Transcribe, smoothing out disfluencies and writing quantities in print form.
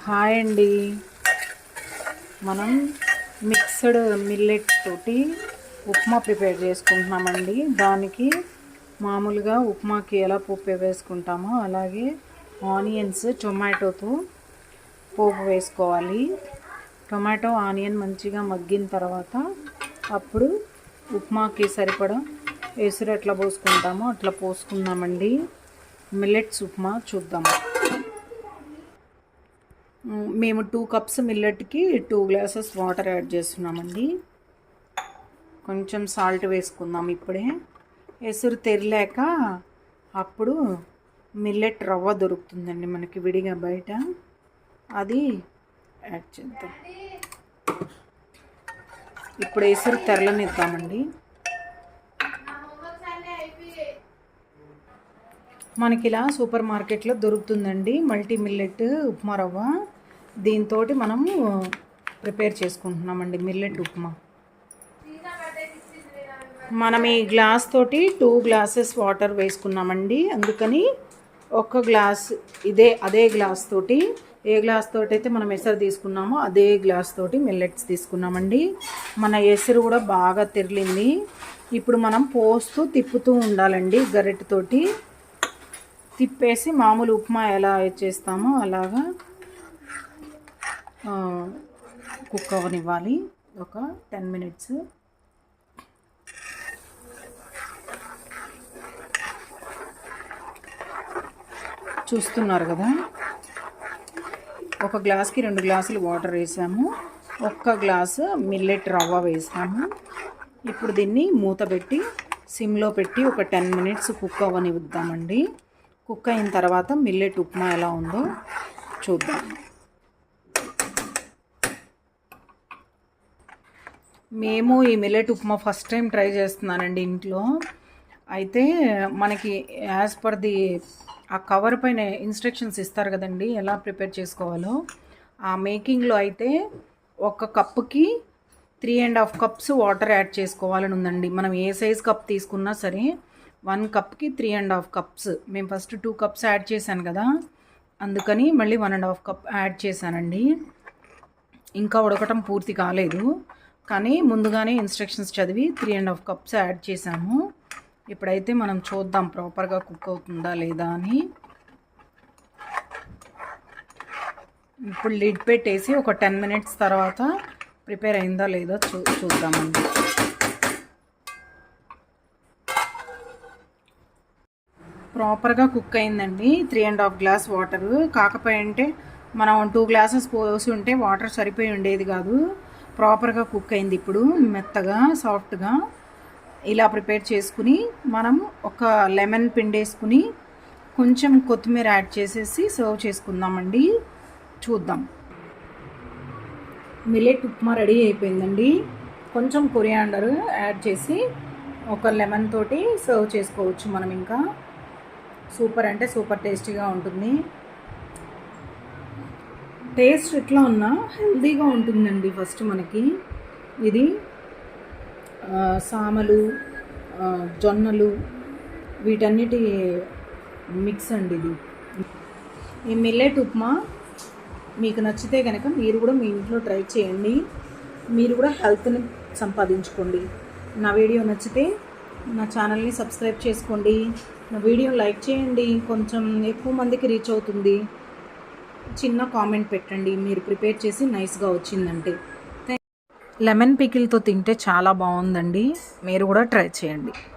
Hi అండి. మనం mixed millet తోటి ఉప్మా ప్రిపేర్ చేసుకుంటున్నామండి. దానికి మామూలుగా ఉప్మాకి ఎలా పోపు వేసుకుంటామో అలాగే ఆనియన్స్ టొమాటోతో పోపు వేసుకోవాలి. టొమాటో ఆనియన్ మంచిగా మగ్గిన తర్వాత అప్పుడు ఉప్మాకి సరిపడా ఎసురు ఎట్లా పోసుకుంటామో అట్లా పోసుకుందామండి. మిల్లెట్స్ ఉప్మా చూద్దాము. మేము 2 కప్స్ మిల్లెట్కి 2 గ్లాసెస్ వాటర్ యాడ్ చేస్తున్నామండి. కొంచెం సాల్ట్ వేసుకుందాం. ఇప్పుడే ఎసురు తెరలేక అప్పుడు మిల్లెట్ రవ్వ దొరుకుతుందండి మనకి విడిగా బయట, అది యాడ్ చేద్దాం. ఇప్పుడు ఎసురు తెరలనిద్దామండి. మనకి ఇలా సూపర్ మార్కెట్లో దొరుకుతుందండి మల్టీ మిల్లెట్ ఉప్మా రవ్వ. దీంతో మనము ప్రిపేర్ చేసుకుంటున్నామండి మిల్లెట్ ఉప్మా. మనం ఈ గ్లాస్ తోటి 2 గ్లాసెస్ వాటర్ వేసుకున్నామండి. అందుకని ఒక గ్లాస్ అదే గ్లాస్ తోటి, ఏ గ్లాస్ తోటి అయితే మనం ఎసరు తీసుకున్నామో అదే గ్లాస్ తోటి మిల్లెట్స్ తీసుకున్నామండి. మన ఎసరు కూడా బాగా తెరిలింది. ఇప్పుడు మనం పోస్తూ తిప్పుతూ ఉండాలండి. గరిటెతోటి తిప్పేసి మామూలు ఉప్మా ఎలా చేస్తామో అలాగా కుక్ అవ్వనివ్వాలి ఒక 10 మినిట్స్. చూస్తున్నారు కదా, ఒక గ్లాస్కి 2 గ్లాసులు వాటర్ వేసాము, 1 గ్లాసు మిల్లెట్ రవ్వ వేసాము. ఇప్పుడు దీన్ని మూత పెట్టి సిమ్లో పెట్టి ఒక 10 మినిట్స్ కుక్ అవ్వనిద్దామండి. కుక్ అయిన తర్వాత మిల్లెట్ ఉప్మా ఎలా ఉందో చూద్దాం. మేము ఈ millet upma first time try చేస్తున్నానండి ఇంట్లో. అయితే మనకి యాజ్ పర్ ది ఆ కవర్ పైన ఇన్స్ట్రక్షన్స్ ఇస్తారు కదండి ఎలా ప్రిపేర్ చేసుకోవాలో. ఆ మేకింగ్లో అయితే 1 కప్పుకి 3.5 కప్స్ వాటర్ యాడ్ చేసుకోవాలని ఉందండి. మనం ఏ సైజ్ కప్ తీసుకున్నా సరే 1 కప్కి 3.5 కప్స్. మేము ఫస్ట్ 2 కప్స్ యాడ్ చేశాను కదా, అందుకని మళ్ళీ 1.5 కప్ యాడ్ చేశానండి. ఇంకా ఉడకటం పూర్తి కాలేదు, కానీ ముందుగానే ఇన్స్ట్రక్షన్స్ చదివి 3.5 కప్స్ యాడ్ చేశాము. ఇప్పుడైతే మనం చూద్దాం ప్రాపర్గా కుక్ అవుతుందా లేదా అని. ఇప్పుడు లిడ్ పెట్టేసి ఒక 10 మినిట్స్ తర్వాత ప్రిపేర్ అయిందా లేదా చూద్దామండి. ప్రాపర్గా కుక్ అయిందండి. 3.5 గ్లాస్ వాటరు. కాకపోయింటే మనం 2 గ్లాసెస్ పోసి ఉంటే వాటర్ సరిపోయి ఉండేది కాదు. ప్రాపర్గా కుక్ అయింది. ఇప్పుడు మెత్తగా సాఫ్ట్గా ఇలా ప్రిపేర్ చేసుకుని మనం ఒక లెమన్ పిండేసుకుని కొంచెం కొత్తిమీర యాడ్ చేసేసి సర్వ్ చేసుకుందామండి. చూద్దాం. మిల్లెట్ ఉప్మా రెడీ అయిపోయిందండి. కొంచెం కొరియాండర్ యాడ్ చేసి ఒక లెమన్ తోటి సర్వ్ చేసుకోవచ్చు మనం. ఇంకా సూపర్ అంటే సూపర్ టేస్టీగా ఉంటుంది. టేస్ట్ ఎట్లా ఉన్నా హెల్తీగా ఉంటుందండి. ఫస్ట్ మనకి ఇది సామలు, జొన్నలు వీటన్నిటి మిక్స్ అండి ఇది. ఈ మిల్లెట్ ఉప్మా మీకు నచ్చితే కనుక మీరు కూడా మీ ఇంట్లో ట్రై చేయండి. మీరు కూడా హెల్త్ని సంపాదించుకోండి. నా వీడియో నచ్చితే నా ఛానల్ని సబ్స్క్రైబ్ చేసుకోండి. నా వీడియో లైక్ చేయండి, కొంచెం ఎక్కువ మందికి రీచ్ అవుతుంది. చిన్న కామెంట్ పెట్టండి మీరు ప్రిపేర్ చేసి నైస్గా వచ్చిందంటే. లెమన్ పికిల్తో తింటే చాలా బాగుందండి. మీరు కూడా ట్రై చేయండి.